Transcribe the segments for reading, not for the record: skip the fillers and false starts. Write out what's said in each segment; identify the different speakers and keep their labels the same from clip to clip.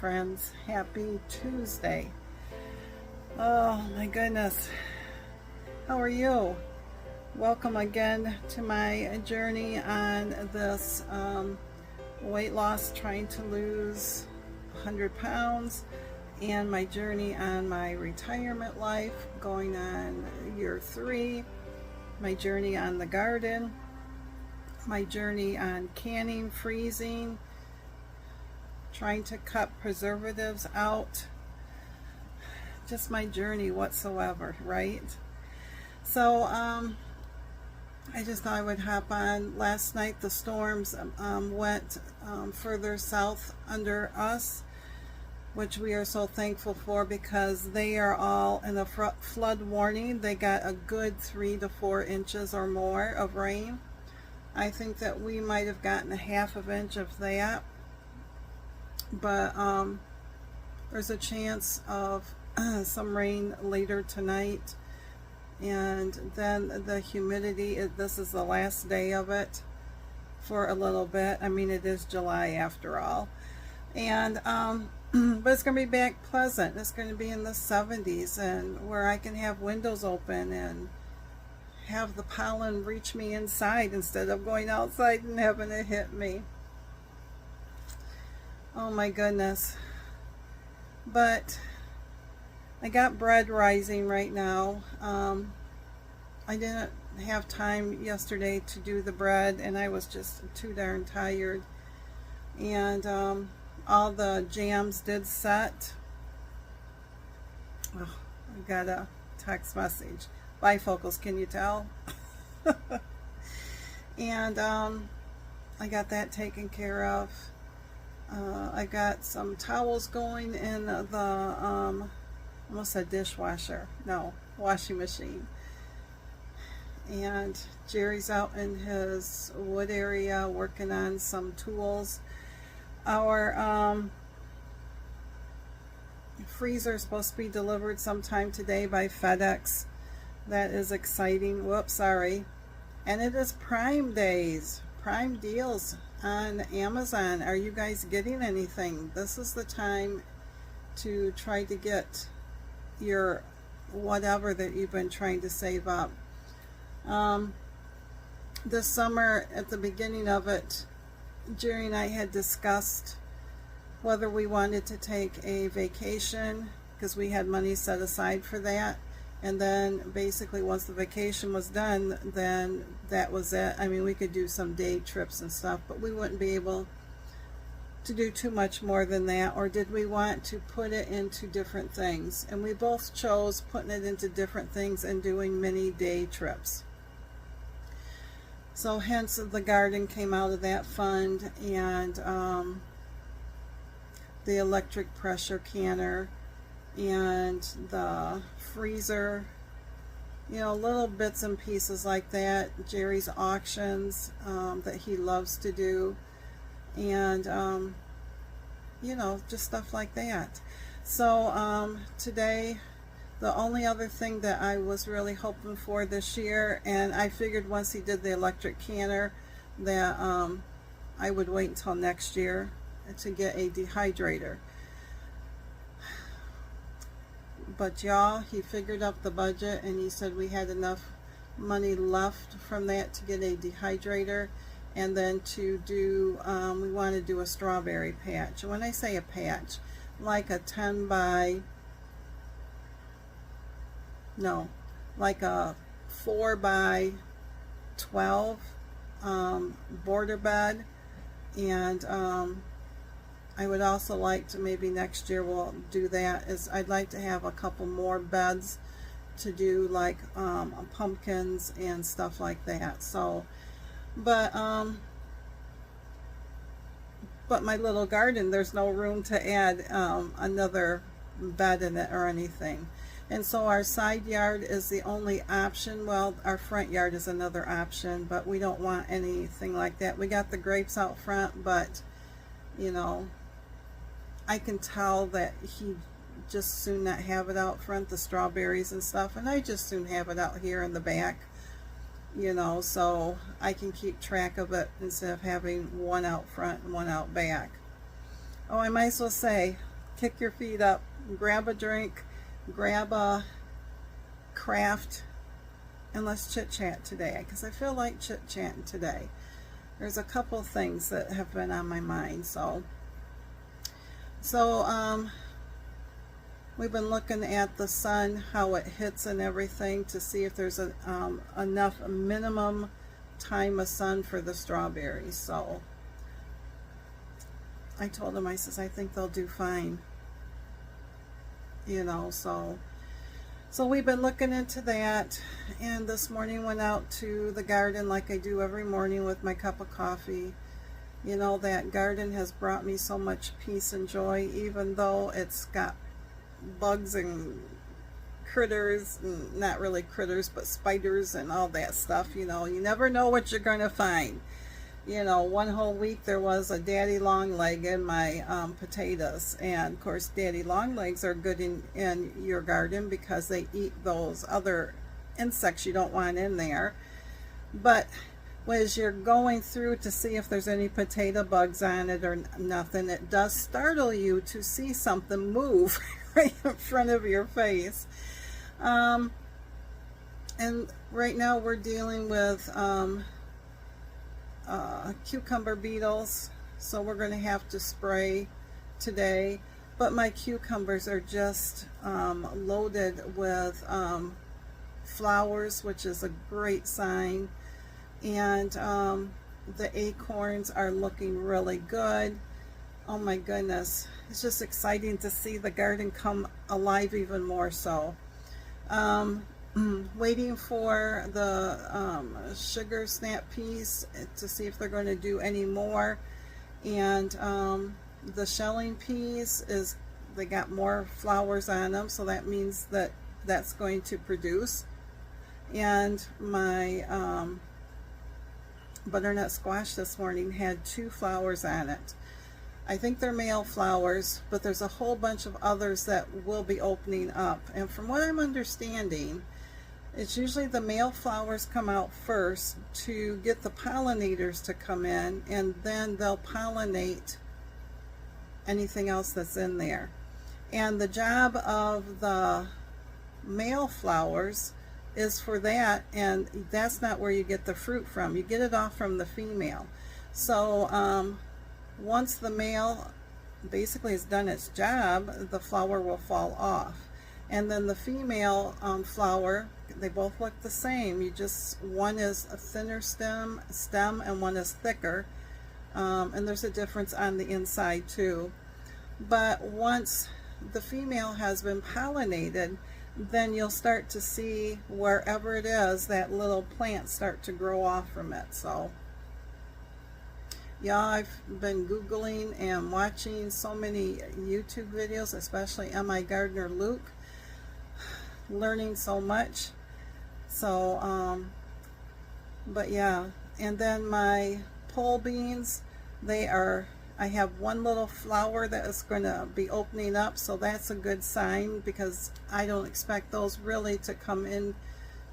Speaker 1: friends. Happy Tuesday. Oh my goodness. How are you? Welcome again to my journey on this weight loss, trying to lose 100 pounds, and my journey on my retirement life, going on year 3, my journey on the garden, my journey on canning, freezing, trying to cut preservatives out, just my journey whatsoever, right? So I just thought I would hop on. Last night the storms went further south under us, which we are so thankful for, because they are all in a flood warning. They got a good 3 to 4 inches or more of rain. I think that we might have gotten a half of inch of that, but there's a chance of some rain later tonight, and then the humidity, this is the last day of it for a little bit. I mean, it is July after all, and but it's going to be back pleasant. It's going to be in the 70s, and where I can have windows open and have the pollen reach me inside instead of going outside and having it hit me. Oh my goodness. But I got bread rising right now. I didn't have time yesterday to do the bread, and I was just too darn tired. And all the jams did set. Oh, I got a text message. Bifocals, can you tell? And I got that taken care of. I got some towels going in the almost a dishwasher, no, washing machine. And Jerry's out in his wood area working on some tools. Our freezer is supposed to be delivered sometime today by FedEx. That is exciting. Whoops, sorry. And it is Prime Days, Prime deals on Amazon. Are you guys getting anything? This is the time to try to get your whatever that you've been trying to save up. This summer, at the beginning of it, Jerry and I had discussed whether we wanted to take a vacation, because we had money set aside for that. And then basically once the vacation was done, then that was it. I mean, we could do some day trips and stuff, but we wouldn't be able to do too much more than that. Or did we want to put it into different things? And we both chose putting it into different things and doing mini day trips. So hence the garden came out of that fund, and the electric pressure canner, and the freezer, you know, little bits and pieces like that. Jerry's auctions that he loves to do, and you know, just stuff like that. So today, the only other thing that I was really hoping for this year, and I figured once he did the electric canner that I would wait until next year to get a dehydrator. But y'all, he figured up the budget, and he said we had enough money left from that to get a dehydrator, and then to do, we want to do a strawberry patch. And when I say a patch, like a 10 by, no, like a 4 by 12 border bed. And I would also like to, maybe next year we'll do that, is I'd like to have a couple more beds to do, like pumpkins and stuff like that. So but my little garden, there's no room to add another bed in it or anything. And so our side yard is the only option. Well, our front yard is another option, but we don't want anything like that. We got the grapes out front, but you know, I can tell that he just soon not have it out front, the strawberries and stuff, and I just soon have it out here in the back, you know, so I can keep track of it instead of having one out front and one out back. Oh, I might as well say, kick your feet up, grab a drink, grab a craft, and let's chit chat today, because I feel like chit chatting today. There's a couple things that have been on my mind. So we've been looking at the sun, how it hits and everything, to see if there's enough minimum time of sun for the strawberries. So I told him, I says, I think they'll do fine. You know, so we've been looking into that, and this morning went out to the garden like I do every morning with my cup of coffee. You know, that garden has brought me so much peace and joy, even though it's got bugs and critters, not really critters, but spiders and all that stuff. You know, you never know what you're going to find. You know, one whole week there was a daddy long leg in my potatoes, and of course daddy long legs are good in your garden because they eat those other insects you don't want in there. But as you're going through to see if there's any potato bugs on it or nothing, it does startle you to see something move right in front of your face. And right now we're dealing with cucumber beetles, so we're going to have to spray today. But my cucumbers are just loaded with flowers, which is a great sign. And the acorns are looking really good. Oh my goodness, it's just exciting to see the garden come alive even more so. Waiting for the sugar snap peas to see if they're going to do any more. And the shelling peas, they got more flowers on them, so that means that that's going to produce. And my butternut squash this morning had 2 flowers on it. I think they're male flowers, but there's a whole bunch of others that will be opening up. And from what I'm understanding, it's usually the male flowers come out first to get the pollinators to come in, and then they'll pollinate anything else that's in there. And the job of the male flowers is for that, and that's not where you get the fruit from. You get it off from the female. So once the male basically has done its job, the flower will fall off. And then the female flower, they both look the same. One is a thinner stem and one is thicker. And there's a difference on the inside too. But once the female has been pollinated, then you'll start to see wherever it is, that little plant start to grow off from it. So yeah, I've been Googling and watching so many YouTube videos, especially M.I. Gardner Luke, learning so much. So but yeah, and then my pole beans, I have one little flower that is going to be opening up, so that's a good sign, because I don't expect those really to come in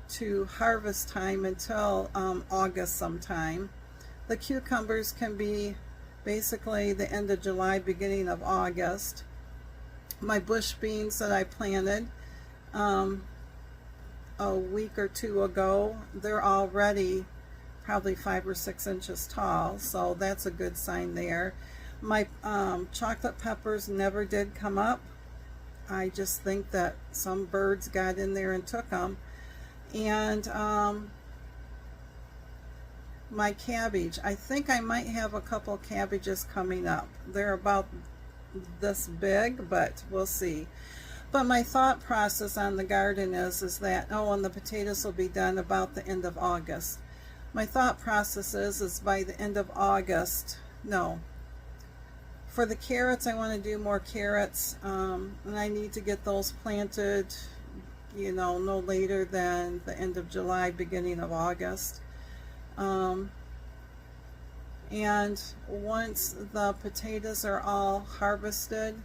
Speaker 1: to harvest time until August sometime. The cucumbers can be basically the end of July, beginning of August. My bush beans that I planted a week or 2 ago, they're already probably 5 or 6 inches tall, so that's a good sign there. My chocolate peppers never did come up. I just think that some birds got in there and took them. And my cabbage, I think I might have a couple cabbages coming up. They're about this big, but we'll see. But my thought process on the garden is that, and the potatoes will be done about the end of August. My thought process is by the end of August, no. For the carrots, I want to do more carrots, and I need to get those planted, you know, no later than the end of July, beginning of August. And once the potatoes are all harvested,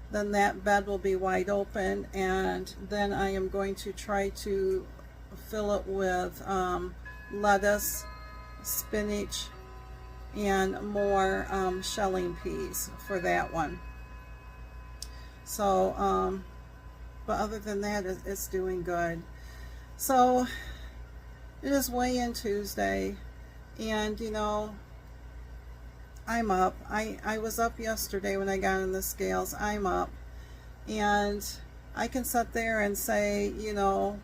Speaker 1: then that bed will be wide open, and then I am going to try to fill it with lettuce, spinach, and more shelling peas for that one. So, but other than that, it's doing good. So it is weigh-in Tuesday, and you know, I'm up. I was up yesterday when I got on the scales. I'm up, and I can sit there and say, you know,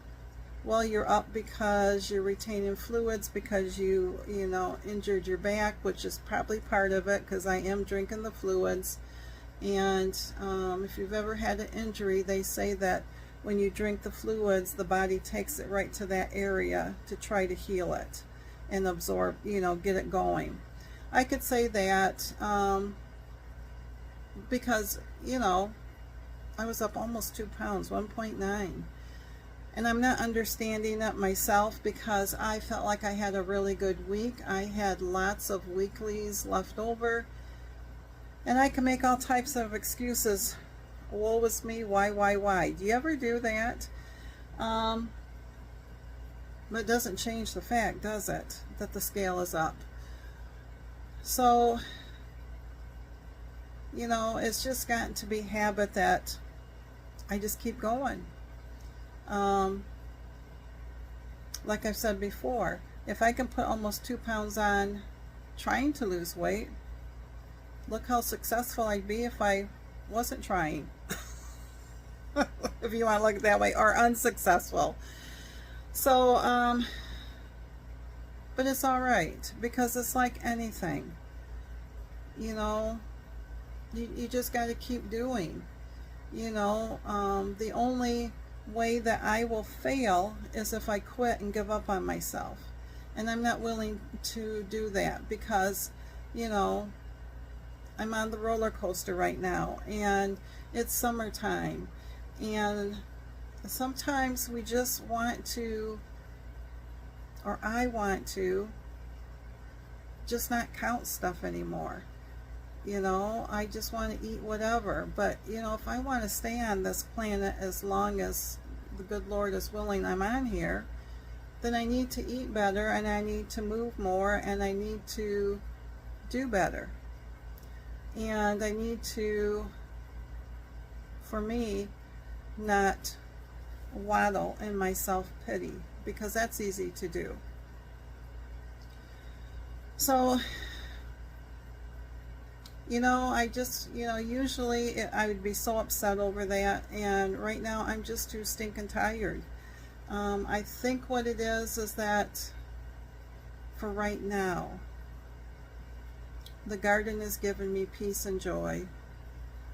Speaker 1: well, you're up because you're retaining fluids, because you know, injured your back, which is probably part of it, because I am drinking the fluids. And if you've ever had an injury, they say that when you drink the fluids, the body takes it right to that area to try to heal it and absorb, you know, get it going. I could say that because, you know, I was up almost 2 pounds, 1.9. And I'm not understanding it myself, because I felt like I had a really good week. I had lots of weeklies left over. And I can make all types of excuses. Woe is me, why? Do you ever do that? But it doesn't change the fact, does it? That the scale is up. So, you know, it's just gotten to be habit that I just keep going. Like I've said before, if I can put almost 2 pounds on trying to lose weight, look how successful I'd be if I wasn't trying. If you want to look at it that way, or unsuccessful. So, but it's all right, because it's like anything, you know, you just got to keep doing. You know, the only way that I will fail is if I quit and give up on myself. And I'm not willing to do that, because, you know, I'm on the roller coaster right now, and it's summertime, and sometimes we just want to, or I want to, just not count stuff anymore. You know, I just want to eat whatever. But, you know, if I want to stay on this planet as long as the good Lord is willing I'm on here, then I need to eat better, and I need to move more, and I need to do better. And I need to, for me, not waddle in my self-pity, because that's easy to do. So, you know, I just, you know, usually I would be so upset over that, and right now I'm just too stinking tired. I think what it is that for right now, the garden has given me peace and joy.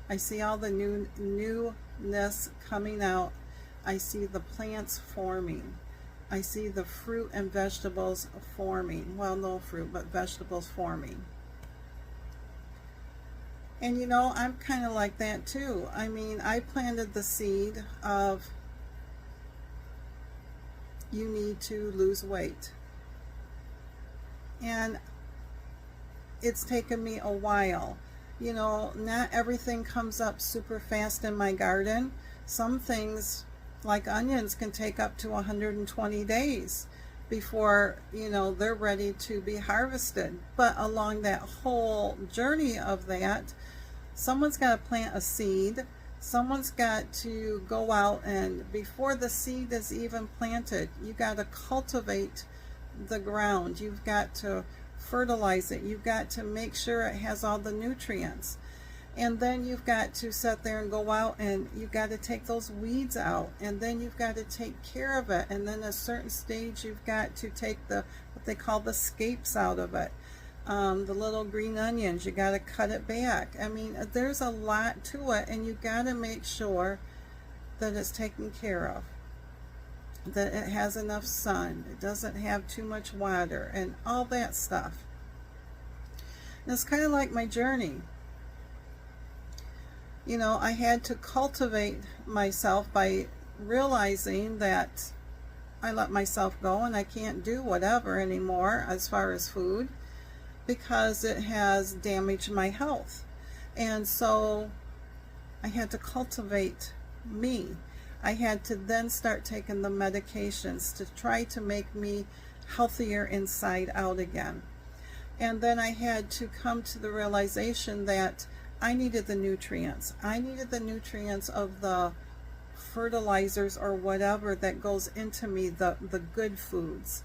Speaker 1: I see all the newness coming out. I see the plants forming. I see the fruit and vegetables forming. Well, no fruit, but vegetables forming. And you know, I'm kind of like that too. I mean, I planted the seed of you need to lose weight. And it's taken me a while. You know, not everything comes up super fast in my garden. Some things, like onions, can take up to 120 days before, you know, they're ready to be harvested. But along that whole journey of that, someone's got to plant a seed. Someone's got to go out, and before the seed is even planted, you got to cultivate the ground. You've got to fertilize it. You've got to make sure it has all the nutrients. And then you've got to sit there and go out, and you've got to take those weeds out, and then you've got to take care of it. And then at a certain stage, you've got to take the what they call the scapes out of it. The little green onions, you got to cut it back. I mean, there's a lot to it, and you got to make sure that it's taken care of, that it has enough sun, it doesn't have too much water, and all that stuff. And it's kind of like my journey. You know, I had to cultivate myself by realizing that I let myself go, and I can't do whatever anymore as far as food, because it has damaged my health. And so I had to cultivate me. I had to then start taking the medications to try to make me healthier inside out again. And then I had to come to the realization that I needed the nutrients. I needed the nutrients of the fertilizers or whatever that goes into me, the good foods,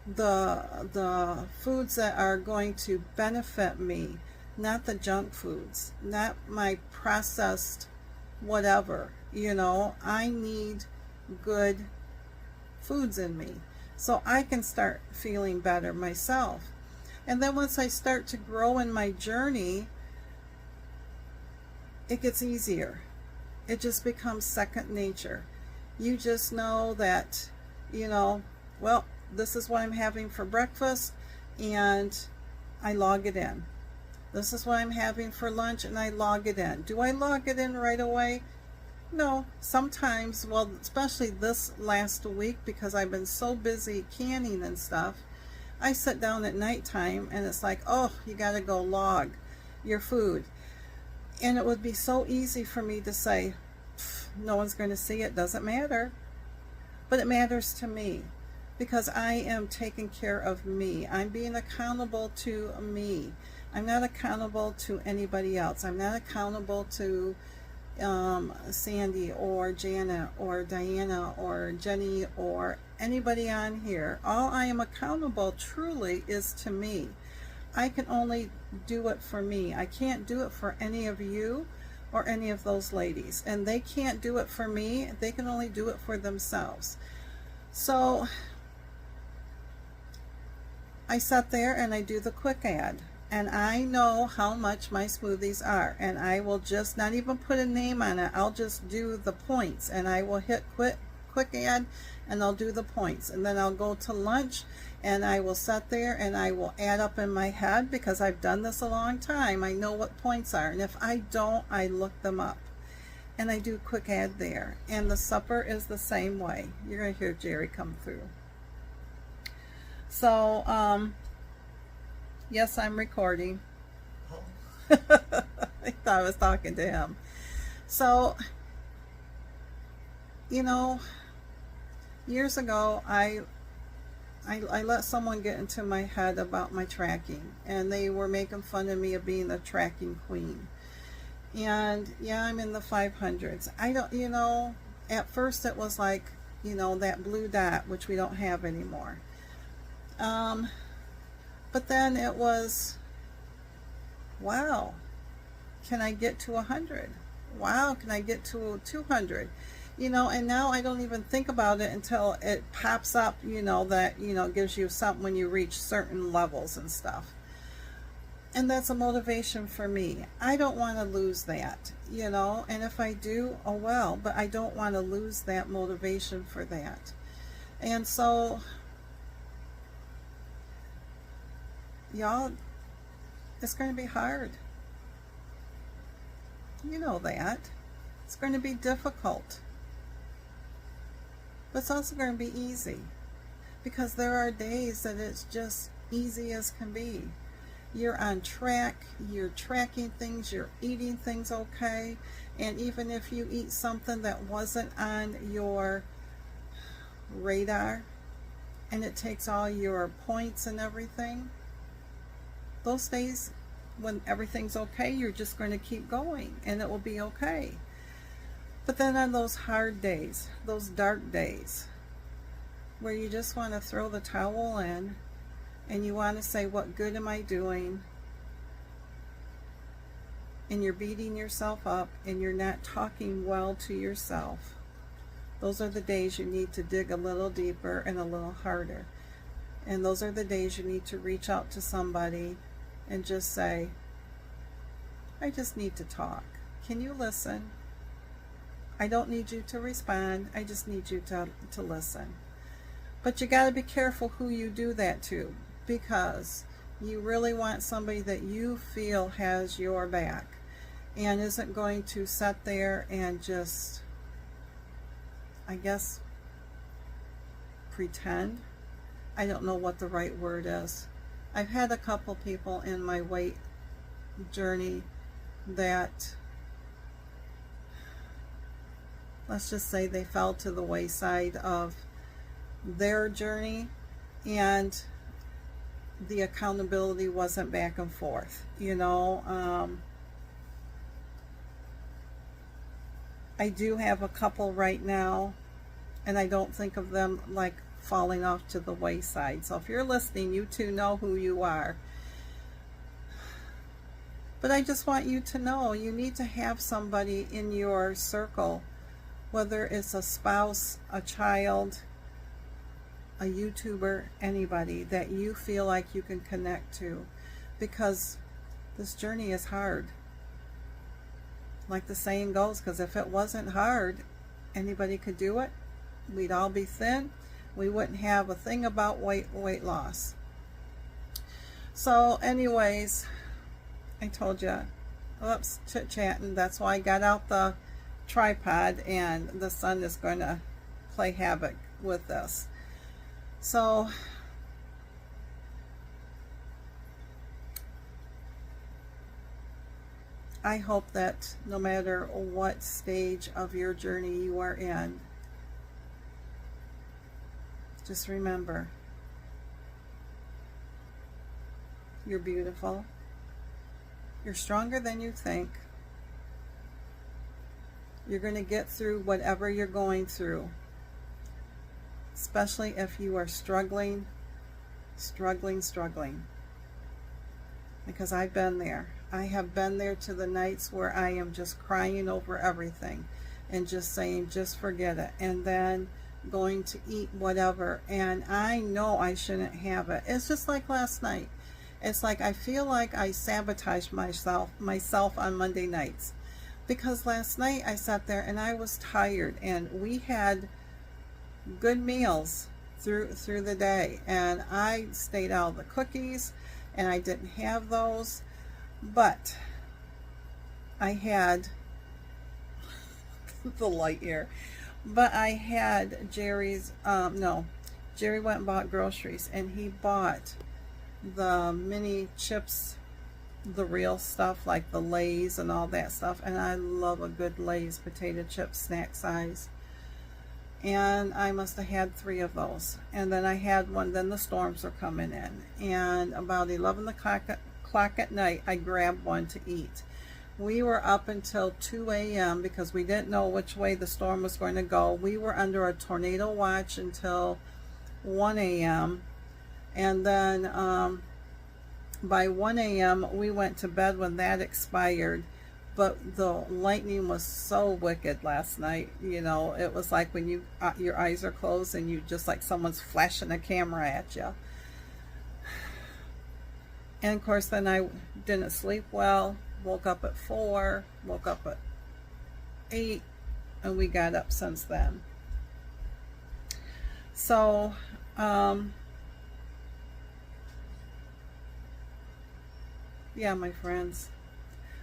Speaker 1: the foods that are going to benefit me, not the junk foods, not my processed whatever. You know, I need good foods in me so I can start feeling better myself. And then once I start to grow in my journey, it gets easier. It just becomes second nature. You just know that, you know, well, this is what I'm having for breakfast, and I log it in. This is what I'm having for lunch, and I log it in. Do I log it in right away? No. Sometimes, well, especially this last week, because I've been so busy canning and stuff, I sit down at nighttime and it's like, oh, you got to go log your food. And it would be so easy for me to say, no one's going to see it, doesn't matter. But it matters to me because I am taking care of me. I'm being accountable to me. I'm not accountable to anybody else. I'm not accountable to Sandy or Janet or Diana or Jenny or anybody on here. All I am accountable truly is to me. I can only do it for me. I can't do it for any of you or any of those ladies, and they can't do it for me. They can only do it for themselves. So I sat there and I do the quick add, and I know how much my smoothies are, and I will just not even put a name on it. I'll just do the points, and I will hit quick add, and I'll do the points, and then I'll go to lunch and I will sit there and I will add up in my head because I've done this a long time. I know what points are, and if I don't, I look them up and I do quick add there. And the supper is the same way. You're gonna hear Jerry come through. So yes, I'm recording. I thought I was talking to him. So, you know, years ago I let someone get into my head about my tracking, and they were making fun of me of being the tracking queen. And yeah, I'm in the 500s. I don't, you know, at first it was like, you know, that blue dot, which we don't have anymore. But then it was, wow, can I get to 100? Wow, can I get to 200? You know, and now I don't even think about it until it pops up, you know, that, you know, gives you something when you reach certain levels and stuff. And that's a motivation for me. I don't want to lose that, you know, and if I do, oh well, but I don't want to lose that motivation for that. And so, y'all, it's going to be hard. You know that. It's going to be difficult. But it's also going to be easy, because there are days that it's just easy as can be. You're on track, you're tracking things, you're eating things okay, and even if you eat something that wasn't on your radar and it takes all your points and everything, those days when everything's okay, you're just going to keep going and it will be okay. But then on those hard days, those dark days, where you just want to throw the towel in and you want to say, what good am I doing? And you're beating yourself up and you're not talking well to yourself. Those are the days you need to dig a little deeper and a little harder. And those are the days you need to reach out to somebody and just say, I just need to talk. Can you listen? I don't need you to respond. I just need you to listen. But you got to be careful who you do that to, because you really want somebody that you feel has your back and isn't going to sit there and just, I guess, pretend. I don't know what the right word is. I've had a couple people in my weight journey that, let's just say, they fell to the wayside of their journey and the accountability wasn't back and forth, you know. I do have a couple right now, and I don't think of them like falling off to the wayside. So if you're listening, you too know who you are. But I just want you to know you need to have somebody in your circle, whether it's a spouse, a child, a YouTuber, anybody that you feel like you can connect to, because this journey is hard. Like the saying goes, because if it wasn't hard, anybody could do it. We'd all be thin. We wouldn't have a thing about weight loss. So anyways, I told you, oops, chit-chatting. That's why I got out the tripod, and the sun is going to play havoc with this. So I hope that no matter what stage of your journey you are in, just remember, you're beautiful. You're stronger than you think. You're going to get through whatever you're going through, especially if you are struggling, because I've been there. I have been there to the nights where I am just crying over everything and just saying, just forget it, and then going to eat whatever, and I know I shouldn't have it. It's just like last night. It's like I feel like I sabotaged myself on Monday nights, because last night I sat there and I was tired, and we had good meals through the day, and I stayed out of the cookies and I didn't have those, but I had the light here, but I had Jerry's Jerry went and bought groceries, and he bought the mini chips, the real stuff like the Lay's and all that stuff, and I love a good Lay's potato chip snack size, and I must have had 3 of those. And then I had one, then the storms were coming in, and about 11 o'clock at night I grabbed one to eat. We were up until 2 a.m. because we didn't know which way the storm was going to go. We were under a tornado watch until 1 a.m. and then by 1 a.m. we went to bed when that expired. But the lightning was so wicked last night. You know, it was like when you your eyes are closed and you just like someone's flashing a camera at you. And of course then I didn't sleep well, woke up at 4, woke up at 8, and we got up since then. So yeah, my friends,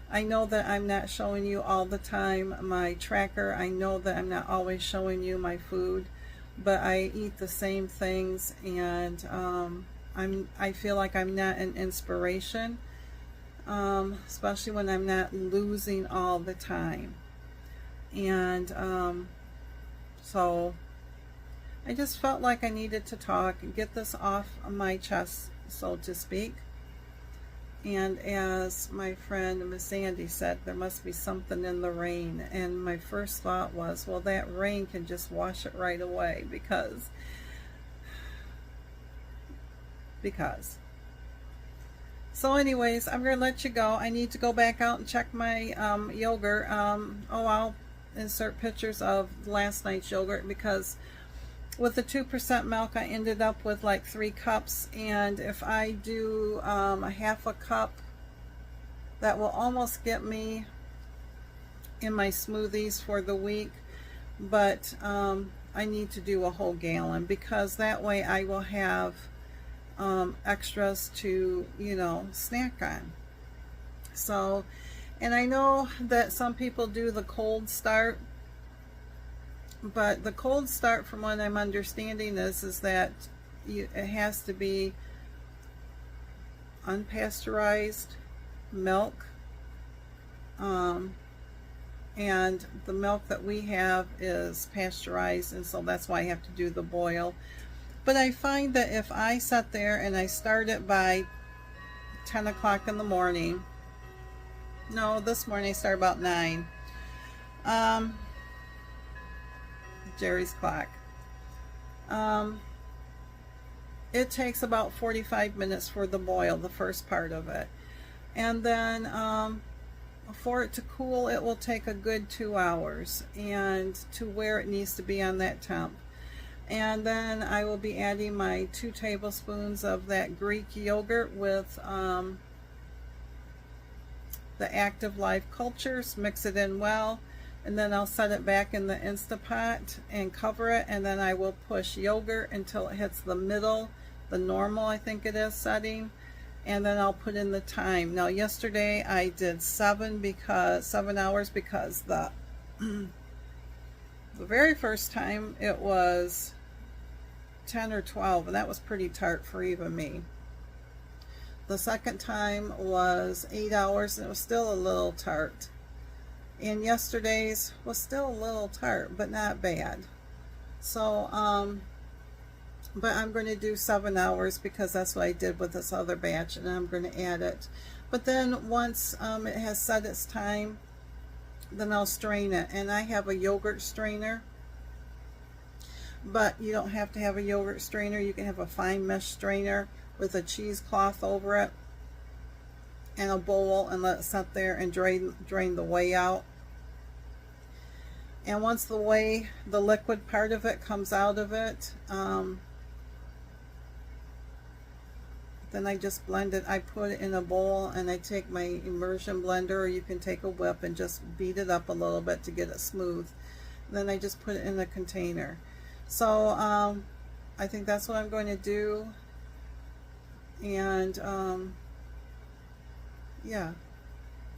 Speaker 1: I know that I'm not showing you all the time my tracker. I know that I'm not always showing you my food, but I eat the same things, and I feel like I'm not an inspiration, especially when I'm not losing all the time. And so I just felt like I needed to talk and get this off my chest, so to speak. And as my friend Miss Sandy said, there must be something in the rain. And my first thought was, well, that rain can just wash it right away, because so anyways, I'm gonna let you go. I need to go back out and check my yogurt. I'll insert pictures of last night's yogurt, because with the 2% milk I ended up with like 3 cups, and if I do a half a cup, that will almost get me in my smoothies for the week. But I need to do a whole gallon, because that way I will have extras to, you know, snack on. So, and I know that some people do the cold start, but the cold start, from what I'm understanding, is that it has to be unpasteurized milk, and the milk that we have is pasteurized, and so that's why I have to do the boil. But I find that if I sit there and I start it by 10 o'clock in the morning, no, this morning I started about 9, Jerry's clock. It takes about 45 minutes for the boil, the first part of it. And then for it to cool, it will take a good 2 hours, and to where it needs to be on that temp. And then I will be adding my 2 tablespoons of that Greek yogurt with the Active Life Cultures. Mix it in well, and then I'll set it back in the Instapot and cover it, and then I will push yogurt until it hits the middle, the normal I think it is setting, and then I'll put in the time. Now yesterday I did 7 hours because the very first time it was 10 or 12, and that was pretty tart for even me. The second time was 8 hours, and it was still a little tart. And yesterday's was still a little tart, but not bad. So, but I'm going to do 7 hours because that's what I did with this other batch, and I'm going to add it. But then once it has set its time, then I'll strain it. And I have a yogurt strainer, but you don't have to have a yogurt strainer. You can have a fine mesh strainer with a cheesecloth over it and a bowl, and let it sit there and drain the whey out. And once the whey, the liquid part of it comes out of it, then I just blend it. I put it in a bowl, and I take my immersion blender, or you can take a whip and just beat it up a little bit to get it smooth. And then I just put it in a container. So I think that's what I'm going to do. And yeah,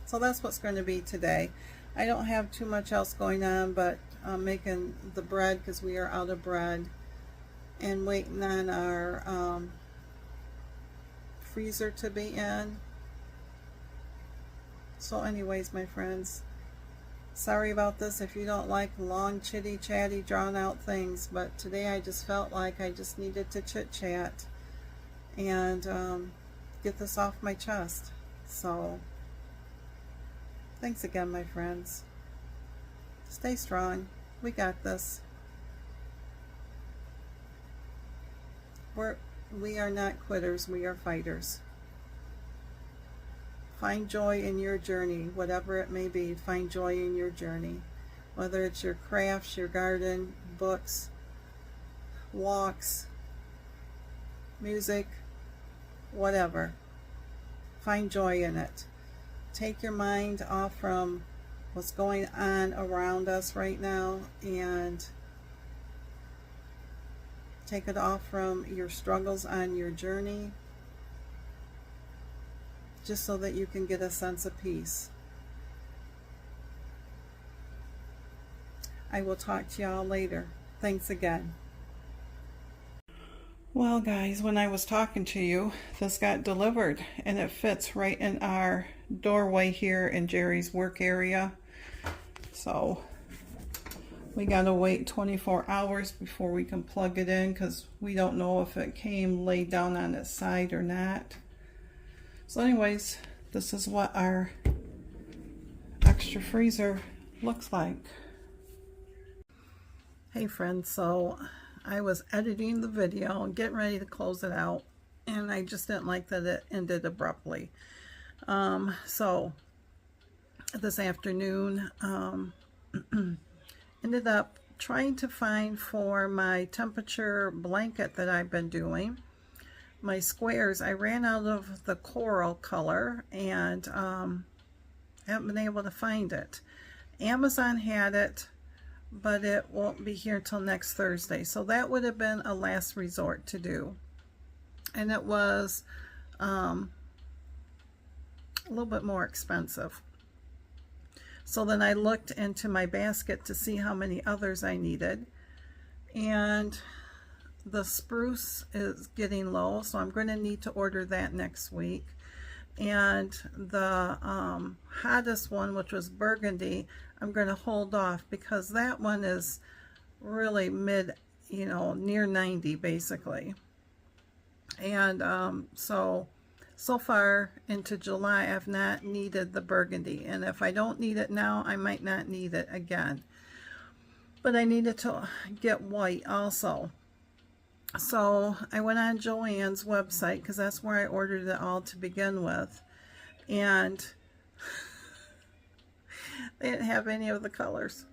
Speaker 1: so that's what's going to be today. I don't have too much else going on, but I'm making the bread because we are out of bread, and waiting on our freezer to be in. So anyways, my friends, sorry about this if you don't like long, chitty, chatty, drawn out things, but today I just felt like I just needed to chit chat and get this off my chest. So thanks again, my friends. Stay strong. We got this. We are not quitters. We are fighters. Find joy in your journey, whatever it may be. Find joy in your journey, whether it's your crafts, your garden, books, walks, music, whatever. Find joy in it. Take your mind off from what's going on around us right now, and take it off from your struggles on your journey, just so that you can get a sense of peace. I will talk to y'all later. Thanks again. Well guys, when I was talking to you, this got delivered, and it fits right in our doorway here in Jerry's work area. So we gotta wait 24 hours before we can plug it in, because we don't know if it came laid down on its side or not. So anyways, this is what our extra freezer looks like. Hey friends, so I was editing the video and getting ready to close it out, and I just didn't like that it ended abruptly. So this afternoon, ended up trying to find for my temperature blanket that I've been doing, my squares. I ran out of the coral color, and haven't been able to find it. Amazon had it, but it won't be here till next Thursday. So that would have been a last resort to do. And it was a little bit more expensive. So then I looked into my basket to see how many others I needed. And the spruce is getting low, so I'm going to need to order that next week. And the hottest one, which was burgundy, I'm going to hold off because that one is really mid, near 90 basically. And so far into July, I've not needed the burgundy, and if I don't need it now, I might not need it again. but I needed to get white also. So I went on Joann's website, because that's where I ordered it all to begin with, and they didn't have any of the colors.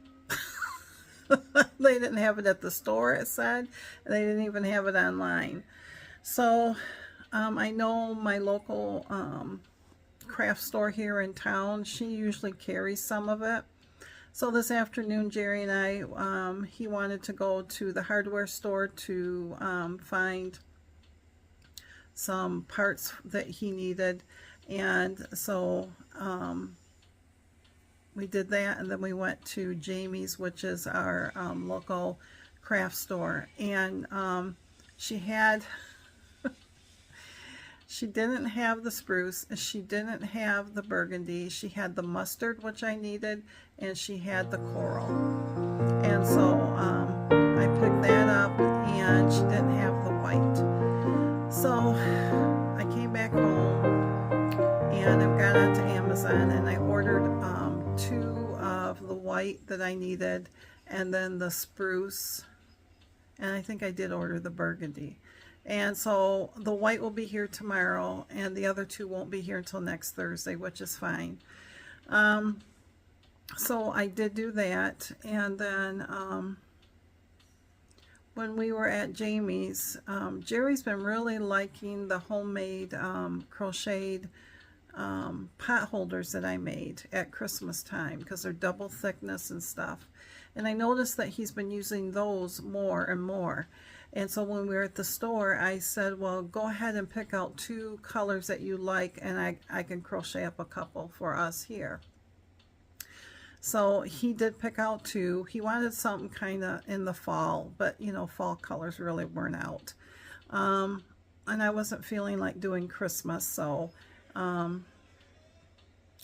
Speaker 1: They didn't have it at the store, it said, and they didn't even have it online. So I know my local craft store here in town, she usually carries some of it. So this afternoon, Jerry and I, he wanted to go to the hardware store to find some parts that he needed, and so we did that, and then we went to Jamie's, which is our local craft store, and she had she didn't have the spruce, she didn't have the burgundy, she had the mustard, which I needed, and she had the coral. And so I picked that up, and she didn't have the white. So I came back home, and I got onto Amazon, and I ordered 2 of the white that I needed, and then the spruce, and I think I did order the burgundy. And so the white will be here tomorrow, and the other 2 won't be here until next Thursday, which is fine. So I did do that, and then when we were at Jamie's, Jerry's been really liking the homemade crocheted pot holders that I made at Christmas time, because they're double thickness and stuff. And I noticed that he's been using those more and more. And so when we were at the store, I said, well, go ahead and pick out 2 colors that you like, and I can crochet up a couple for us here. So he did pick out 2. He wanted something kind of in the fall, but you know, fall colors really weren't out. And I wasn't feeling like doing Christmas, so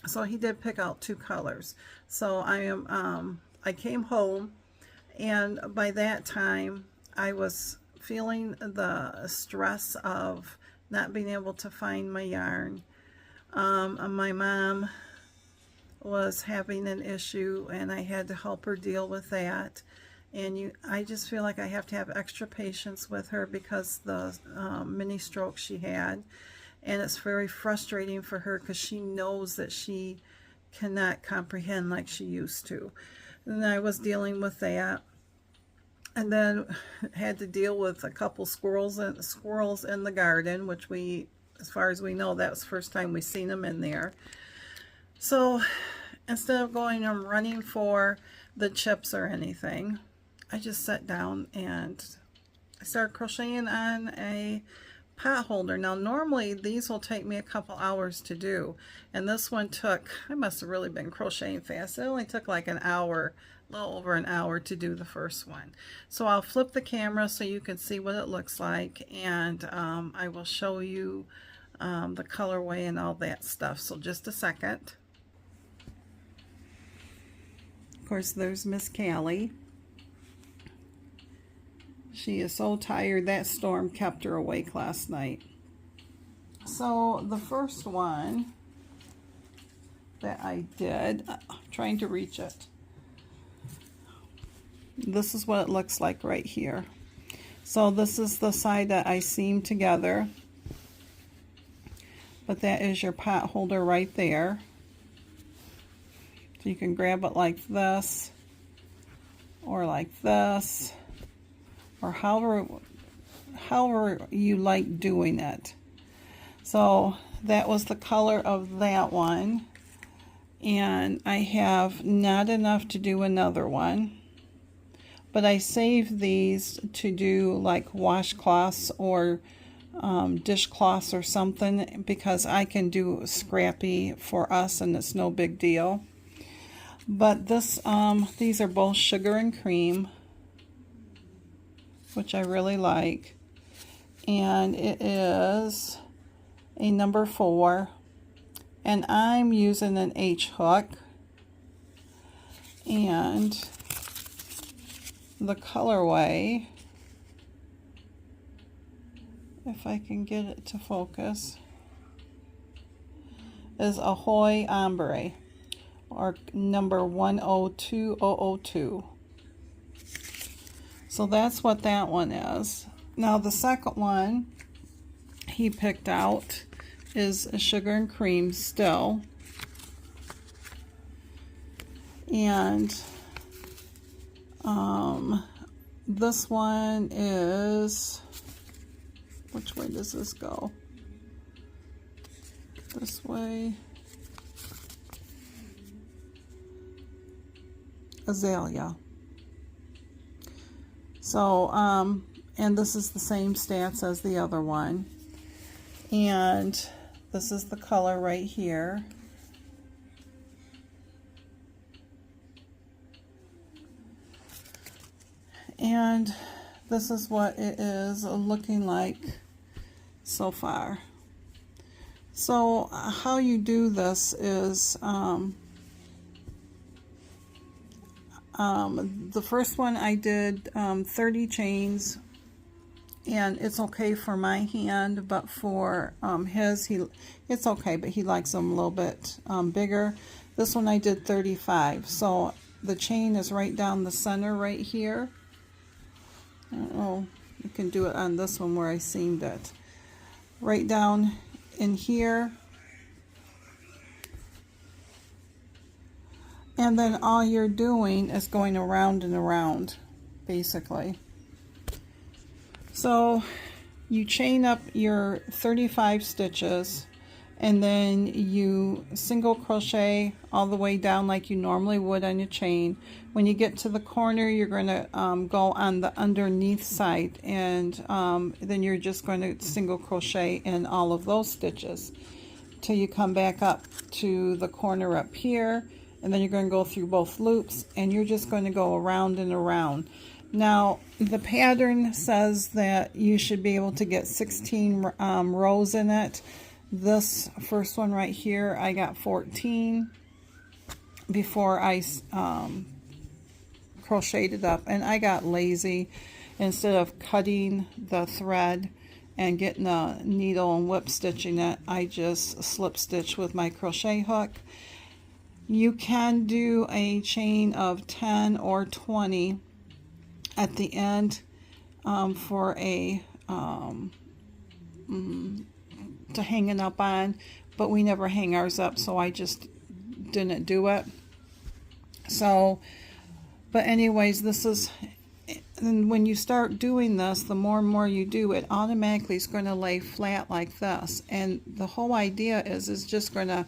Speaker 1: so he did pick out 2 colors. So I came home, and by that time I was feeling the stress of not being able to find my yarn. My mom was having an issue, and I had to help her deal with that. And I just feel like I have to have extra patience with her because the mini stroke she had, and it's very frustrating for her because she knows that she cannot comprehend like she used to. And I was dealing with that, and then had to deal with a couple squirrels in the garden, which we, as far as we know, that was the first time we seen them in there. So instead of going and running for the chips or anything, I just sat down and I started crocheting on a pot holder. Now normally these will take me a couple hours to do, and this one took, I must have really been crocheting fast. It only took like an hour, a little over an hour to do the first one. So I'll flip the camera so you can see what it looks like, and I will show you the colorway and all that stuff. So just a second. Of course, there's Miss Callie. She is so tired. That storm kept her awake last night. So the first one that I did, I'm trying to reach it. This is what it looks like right here. So this is the side that I seamed together. But that is your pot holder right there. So you can grab it like this, or like this, or however you like doing it. So that was the color of that one, and I have not enough to do another one, but I saved these to do like washcloths or dishcloths or something, because I can do scrappy for us and it's no big deal. But this these are both sugar and cream, which I really like, and it is a number 4, and I'm using an H hook, and the colorway, if I can get it to focus, is Ahoy Ombre, or number 102002. So that's what that one is. Now the second one he picked out is a sugar and cream still. And this one is, which way does this go? This way. Azalea. So, and this is the same stats as the other one. And this is the color right here. And this is what it is looking like so far. So how you do this is the first one I did 30 chains, and it's okay for my hand, but for his, it's okay, but he likes them a little bit bigger. This one I did 35. So the chain is right down the center right here. I don't know, you can do it on this one where I seamed it. Right down in here. And then all you're doing is going around and around, basically. So you chain up your 35 stitches, and then you single crochet all the way down like you normally would on your chain. When you get to the corner, you're going to go on the underneath side, and then you're just going to single crochet in all of those stitches till you come back up to the corner up here, and then you're going to go through both loops, and you're just going to go around and around. Now the pattern says that you should be able to get 16 rows in it. This first one right here, I got 14 before I crocheted it up, and I got lazy. Instead of cutting the thread and getting a needle and whip stitching it, I just slip stitch with my crochet hook. You can do a chain of 10 or 20 at the end for a to hang it up on, but we never hang ours up, so I just didn't do it. So, but anyways, this is, and when you start doing this, the more and more you do, it automatically is going to lay flat like this. And the whole idea is just going to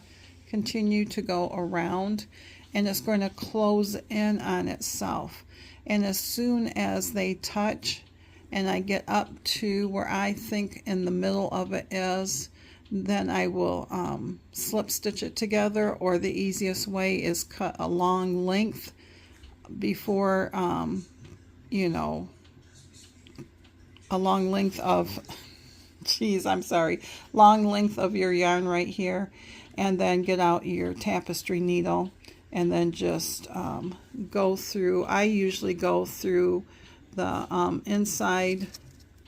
Speaker 1: continue to go around, and it's going to close in on itself. And as soon as they touch and I get up to where I think in the middle of it is, then I will slip stitch it together, or the easiest way is cut a long length before, you know, a long length of, long length of your yarn right here, and then get out your tapestry needle, and then just go through. I usually go through the inside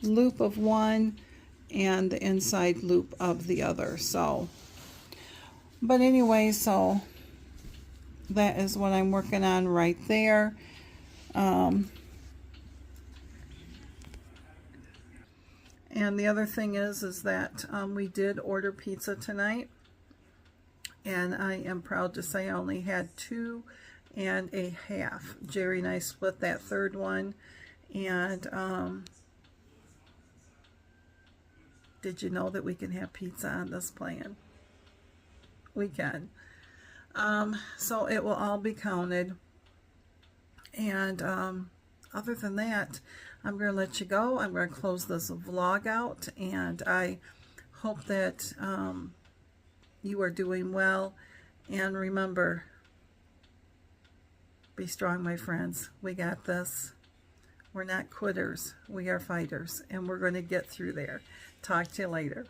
Speaker 1: loop of one and the inside loop of the other. So, but anyway, so that is what I'm working on right there. And the other thing is that we did order pizza tonight, and I am proud to say I only had 2 1/2. Jerry and I split that third one, and did you know that we can have pizza on this plan? We can. So it will all be counted. And other than that, I'm going to let you go. I'm going to close this vlog out, and I hope that you are doing well. And remember, be strong, my friends. We got this. We're not quitters. We are fighters, and we're going to get through there. Talk to you later.